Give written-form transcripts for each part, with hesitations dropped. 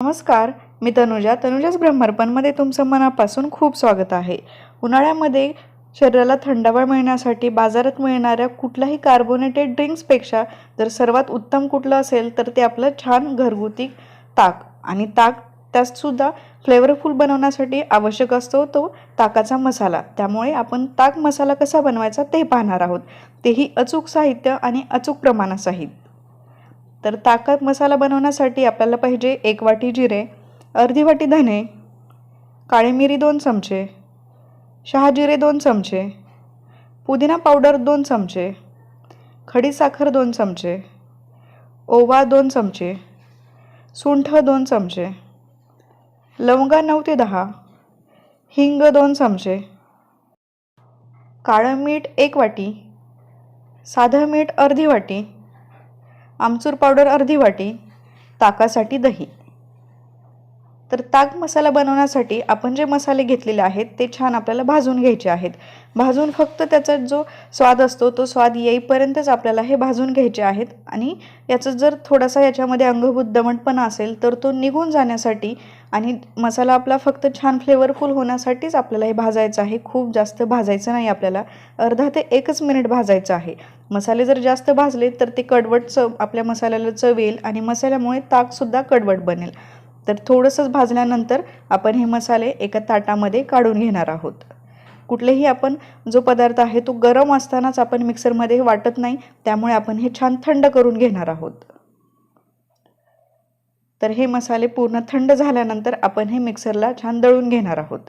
नमस्कार, मी तनुजाच ब्रह्मार्पणमध्ये तुमचं मनापासून खूप स्वागत आहे। उन्हाळ्यामध्ये शरीराला थंडावा मिळण्यासाठी बाजारात मिळणाऱ्या कुठल्याही कार्बोनेटेड ड्रिंक्सपेक्षा जर सर्वात उत्तम कुठलं असेल तर ते आपलं छान घरगुती ताक। आणि ताक त्यातसुद्धा फ्लेवरफुल बनवण्यासाठी आवश्यक असतो तो ताकाचा मसाला। त्यामुळे आपण ताक मसाला कसा बनवायचा ते पाहणार आहोत, तेही अचूक साहित्य आणि अचूक प्रमाणासहित। तर ताकात मसाला बनवण्यासाठी आपल्याला पाहिजे 1 वाटी जिरे, अर्धी वाटी धने, काळी मिरी 2 चमचे, शहाजिरे 2 चमचे, पुदिना पावडर 2 चमचे, खडी साखर 2 चमचे, ओवा 2 चमचे, सुंठ 2 चमचे, लवंगा 9 ते 10, हिंग 2 चमचे, काळं मीठ 1 वाटी, साधं मीठ अर्धी वाटी, आमचूर पावडर अर्धी वाटी, ताकासाठी दही। तर ताक मसाला बनवण्यासाठी आपण जे मसाले घेतलेले आहेत ते छान आपल्याला भाजून घ्यायचे आहेत। भाजून फक्त त्याचा जो स्वाद असतो तो स्वाद येईपर्यंतच आपल्याला हे भाजून घ्यायचे आहेत। आणि याचा जर थोडासा याच्यामध्ये अंगभूत दमटपणा असेल तर तो निघून जाण्यासाठी आणि मसाला आपला फक्त छान फ्लेवरफुल होण्यासाठीच आपल्याला हे भाजायचं आहे। खूप जास्त भाजायचं नाही, आपल्याला अर्धा ते 1 मिनिट भाजायचं आहे। मसाले जर जास्त भाजले तर ते कडवट चव आपल्या मसाल्याला चव येईल आणि मसाल्यामुळे ताकसुद्धा कडवट बनेल। तर थोडंसंच भाजल्यानंतर आपण हे मसाले एका ताटामध्ये काढून घेणार आहोत। कुठलेही आपण जो पदार्थ आहे तो गरम असतानाच आपण मिक्सरमध्ये वाटत नाही, त्यामुळे आपण हे छान थंड करून घेणार आहोत। तर हे मसाले पूर्ण थंड झाल्यानंतर आपण हे मिक्सरला छान दळून घेणार आहोत।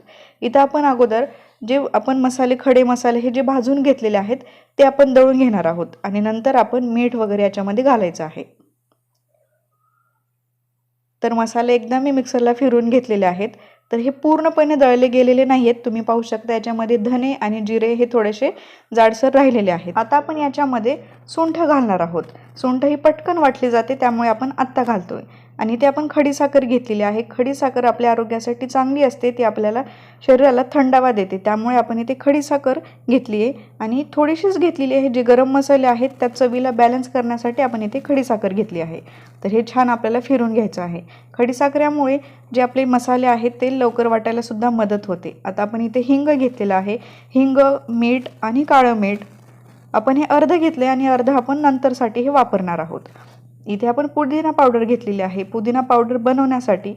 इथं आपण अगोदर जे आपण खडे मसाले हे जे भाजून घेतलेले आहेत ते आपण दळून घेणार आहोत आणि नंतर आपण मीठ वगैरे याच्यामध्ये घालायचं आहे। तर मसाले एकदा मी मिक्सरला फिरवून घेतलेले आहेत। तर हे पूर्णपणे दळले गेलेले नाहीत, तुम्ही पाहू शकता याच्यामध्ये धने आणि जिरे हे थोडेसे जाडसर राहिलेले आहेत। आता आपण याच्यामध्ये सुंठ घालणार आहोत। सुंठ ही पटकन वाटली जाते त्यामुळे आपण आत्ता घालतोय। आणि ते आपण खडी साखर घेतलेली आहे। खडी साखर आपल्या आरोग्यासाठी चांगली असते, ती आपल्याला शरीराला थंडावा देते, त्यामुळे आपण इथे खडी साखर घेतली आहे आणि थोडीशीच घेतलेली आहे। जे गरम मसाले आहेत त्या चवीला बॅलन्स करण्यासाठी आपण इथे खडी साखर घेतली आहे। तर हे छान आपल्याला फिरून घ्यायचं आहे। खडी साखरेमुळे जे आपले मसाले आहेत ते लवकर वाटायला सुद्धा मदत होते। आता आपण इथे हिंग घेतलेला आहे। हिंग, मीठ आणि काळं मीठ आपण हे अर्ध घेतले आणि अर्ध आपण नंतरसाठी हे वापरणार आहोत। इथे आपण पुदिना पावडर घेतलेली आहे। पुदिना पावडर बनवण्यासाठी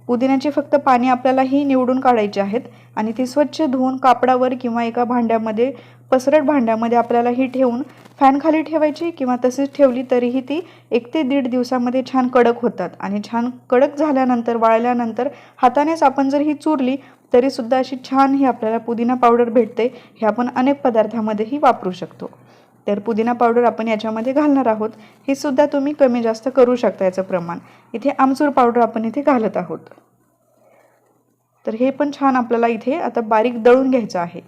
पुदिन्याचे फक्त पाणी आपल्याला ही निवडून काढायचे आहेत आणि ती स्वच्छ धुवून कापडावर किंवा एका भांड्यामध्ये, पसरट भांड्यामध्ये आपल्याला ही ठेवून फॅन खाली ठेवायची किंवा तशीच ठेवली तरीही ती 1 ते 1.5 दिवसामध्ये छान कडक होतात। आणि छान कडक झाल्यानंतर, वाळल्यानंतर हातानेच आपण जर ही चुरली तरी सुद्धा अशी छान ही आपल्याला पुदिना पावडर भेटते। हे आपण अनेक पदार्थांमध्येही वापरू शकतो। तर पुदिना पावडर आपण याच्यामध्ये घालणार आहोत। हे सुद्धा तुम्ही कमी जास्त करू शकता याचं प्रमाण। इथे आमचूर पावडर आपण इथे घालत आहोत। तर हे पण छान आपल्याला इथे आता बारीक दळून घ्यायचं आहे।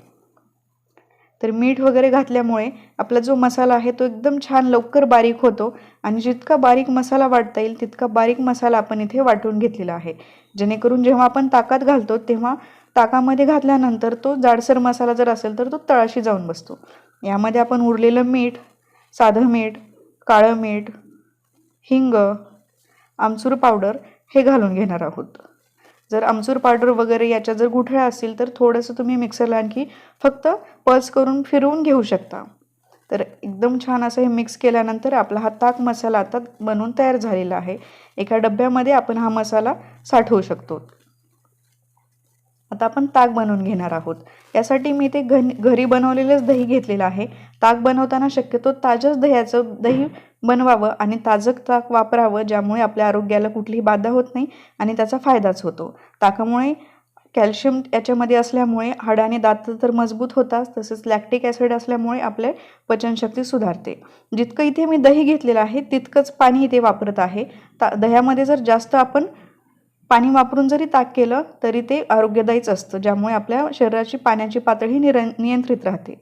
तर मीठ वगैरे घातल्यामुळे आपला जो मसाला आहे तो एकदम छान लवकर बारीक होतो आणि जितका बारीक मसाला वाटता येईल तितका बारीक मसाला आपण इथे वाटून घेतलेला आहे, जेणेकरून जेव्हा आपण ताकात घालतो तेव्हा ताकामध्ये घातल्यानंतर तो जाडसर मसाला जर असेल तर तो तळाशी जाऊन बसतो। यामध्ये आपण उरलेलं मीठ, साधं मीठ, काळं मीठ, हिंग, आमचूर पावडर हे घालून घेणार आहोत। जर आमचूर पावडर वगैरे याच्या जर गुठळ्या असतील तर थोडंसं तुम्ही मिक्सरला आणखी फक्त पल्स करून फिरवून घेऊ शकता। तर एकदम छान असं हे मिक्स केल्यानंतर आपला हा ताक मसाला आता बनवून तयार झालेला आहे। एका डब्यामध्ये आपण हा मसाला साठवू शकतो। आता आपण ताक बनवून घेणार आहोत। यासाठी मी ते घरी बनवलेलेच दही घेतलेलं आहे। ताक बनवताना शक्यतो ताजंच दही बनवावं आणि ताजं ताक वापरावं, ज्यामुळे आपल्या आरोग्याला कुठलीही बाधा होत नाही आणि त्याचा फायदाच होतो। ताकामुळे कॅल्शियम याच्यामध्ये असल्यामुळे हाडं आणि दात तर मजबूत होतात, तसेच लॅक्टिक ॲसिड असल्यामुळे आपले पचनशक्ती सुधारते। जितकं इथे मी दही घेतलेलं आहे तितकंच पाणी इथे वापरत आहे। दह्यामध्ये जर जास्त आपण पाणी वापरून जरी ताक केलं तरी ते आरोग्यदायीच असतं, ज्यामुळे आपल्या शरीराची पाण्याची पातळी नियंत्रित राहते।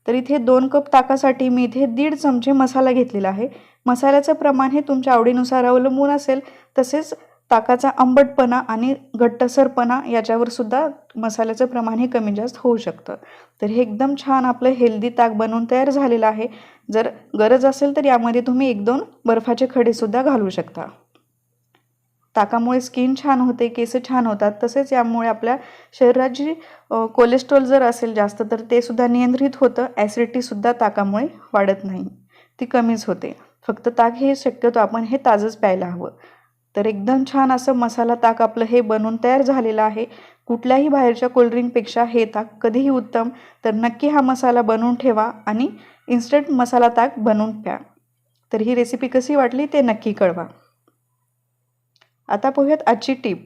तर इथे 2 कप ताकासाठी मी इथे 1.5 चमचे मसाला घेतलेला आहे। मसाल्याचं प्रमाण हे तुमच्या आवडीनुसार अवलंबून असेल, तसेच ताकाचा आंबटपणा आणि घट्टसरपणा याच्यावर सुद्धा मसाल्याचं प्रमाण हे कमी जास्त होऊ शकतं। तर हे एकदम छान आपलं हेल्दी ताक बनवून तयार झालेलं आहे। जर गरज असेल तर यामध्ये तुम्ही 1-2 बर्फाचे खडे सुद्धा घालू शकता। ताकामुळे स्किन छान होते, केस छान होतात. तसेच यामुळे आपल्या शरीरात जी कोलेस्ट्रॉल जर असेल जास्त तर ते सुद्धा नियंत्रित होतं. ॲसिडिटीसुद्धा ताकामुळे वाढत नाही, ती कमीच होते. फक्त ताक हे शक्यतो आपण हे ताजंच प्यायला हवं. तर एकदम छान असं मसाला ताक आपलं हे बनवून तयार झालेलं आहे. कुठल्याही बाहेरच्या कोल्ड्रिंकपेक्षा हे ताक कधीही उत्तम. तर नक्की हा मसाला बनवून ठेवा आणि इन्स्टंट मसाला ताक बनवून प्या. तर ही रेसिपी कशी वाटली ते नक्की कळवा. आता पाहूयात आजची टीप.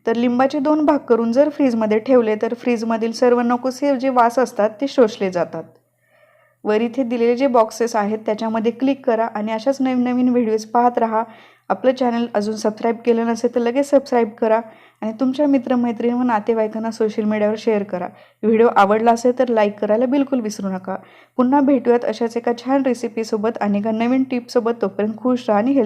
तर लिंबाचे 2 भाग करून जर फ्रीजमध्ये ठेवले तर फ्रीजमधील सर्व नकोसे जे वास असतात ते शोषले जातात. वर इथे दिलेले जे बॉक्सेस आहेत त्याच्यामध्ये क्लिक करा आणि अशाच नवीन नवीन व्हिडिओज पाहत राहा. आपलं चॅनल अजून सबस्क्राईब केलं नसेल तर लगेच सबस्क्राईब करा आणि तुमच्या मित्रमैत्रिणी व नातेवाईकांना सोशल मीडियावर शेअर करा. व्हिडिओ आवडला असेल तर लाईक करायला बिलकुल विसरू नका. पुन्हा भेटूयात अशाच एका छान रेसिपीसोबत आणि एका नवीन टिपसोबत. तोपर्यंत खुश राहा आणि हेल्दी